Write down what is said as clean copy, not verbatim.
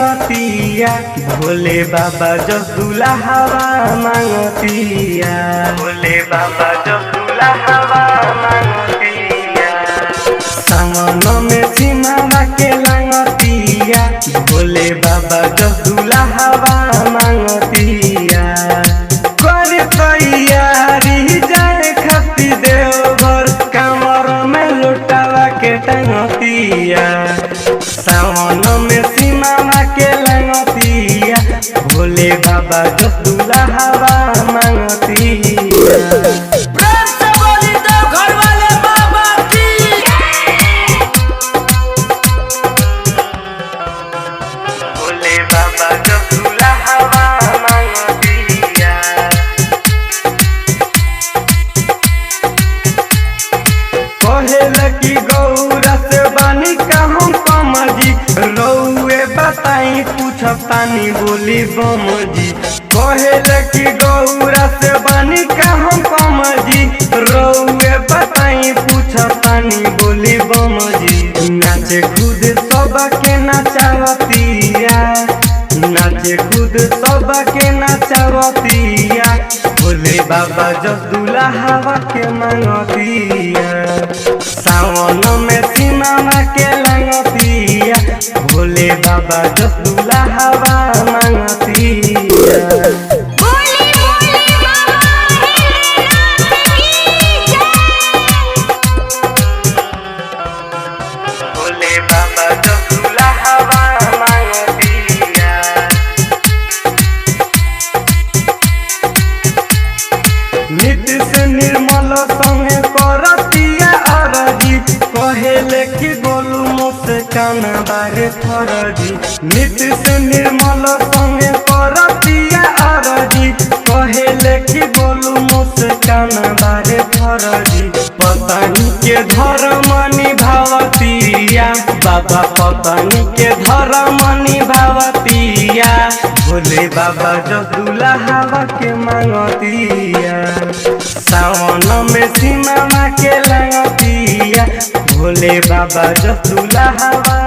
मांगतिया, भोले बाबा जो दुल्हवा मांगतिया, भोले बाबा जो दुल्हवा मांगतिया। सावन में सीमा के लांगतिया, भोले बाबा जो दुल्हवा मांगतिया। कर तैयारी जाए खती देवघर, कमर में लुटावा के टंगतिया। सावन में सीमा के लांगतिया, भोले बाबा जो दुल्हवा मांगतिया। की गौरा से बानी कहूँ कमजी, रौए बताई पूछतानी बोली बमजी। कहेल की गौरा से बानी कहूँ कमजी, रौए बताई पूछतानी बोली बमजी। नाचे खुद सबके नचावतिया, नाचे खुद सबके नचावतिया। भोले बाबा जो दुल्हवा के मांगतिया। सावन में सीमा के लांगतिया, भोले बाबा जो दुल्हवा मांगतिया। भोले बाबा जो दुल्हवा मांगतिया। नित्य से निर्मल संगे करतिया अरजी, कहेले कि गोलू मुस्कान बारे फरजी। नित्य से निर्मल संगे करतिया अरजी, कहेले कि गोलू मुस्कान बारे फरजी। पतानी के धर्म निभावतिया, बाबा पतानी के धर्म निभावतिया। भोले बाबा जो दुल्हवा के मांगतिया। सावन में सीमा के लांगतिया, भोले बाबा जो दुल्हवा